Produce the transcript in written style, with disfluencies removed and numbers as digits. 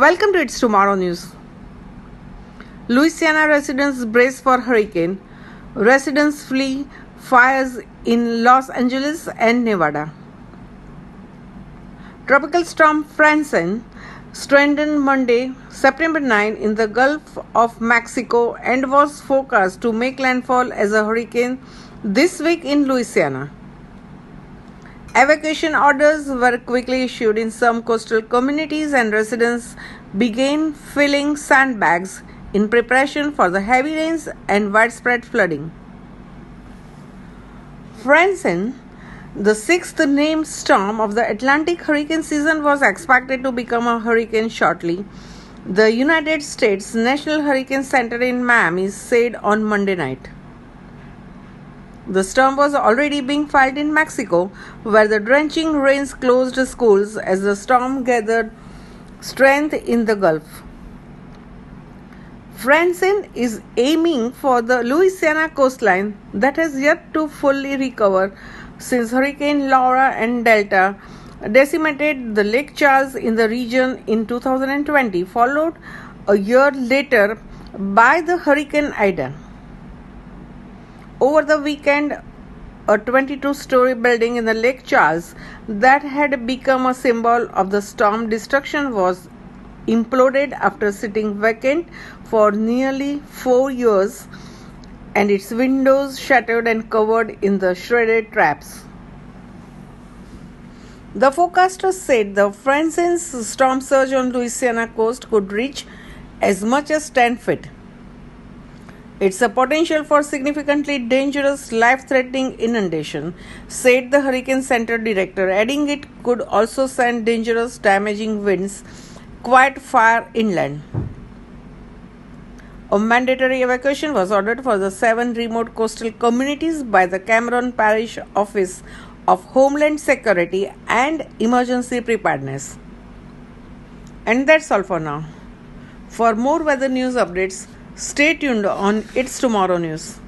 Welcome to It's Tomorrow News. Louisiana residents brace for hurricane. Residents flee fires in Los Angeles and Nevada. Tropical storm Francine stranded Monday, September 9 in the Gulf of Mexico and was forecast to make landfall as a hurricane this week in Louisiana. Evacuation orders were quickly issued in some coastal communities and residents began filling sandbags in preparation for the heavy rains and widespread flooding. Francine, the sixth named storm of the Atlantic hurricane season, was expected to become a hurricane shortly, the United States National Hurricane Center in Miami said on Monday night. The storm was already being felt in Mexico, where the drenching rains closed schools as the storm gathered strength in the Gulf. Francine is aiming for the Louisiana coastline that has yet to fully recover since Hurricane Laura and Delta decimated the Lake Charles in the region in 2020, followed a year later by the Hurricane Ida. Over the weekend, a 22-story building in the Lake Charles that had become a symbol of the storm destruction was imploded after sitting vacant for nearly 4 years and its windows shattered and covered in the shredded traps. The forecasters said the Francine's storm surge on Louisiana coast could reach as much as 10 feet. It's a potential for significantly dangerous, life-threatening inundation, said the Hurricane Center director, adding it could also send dangerous, damaging winds quite far inland. A mandatory evacuation was ordered for the 7 remote coastal communities by the Cameron Parish Office of Homeland Security and Emergency Preparedness. And that's all for now. For more weather news updates, stay tuned on It's Tomorrow News.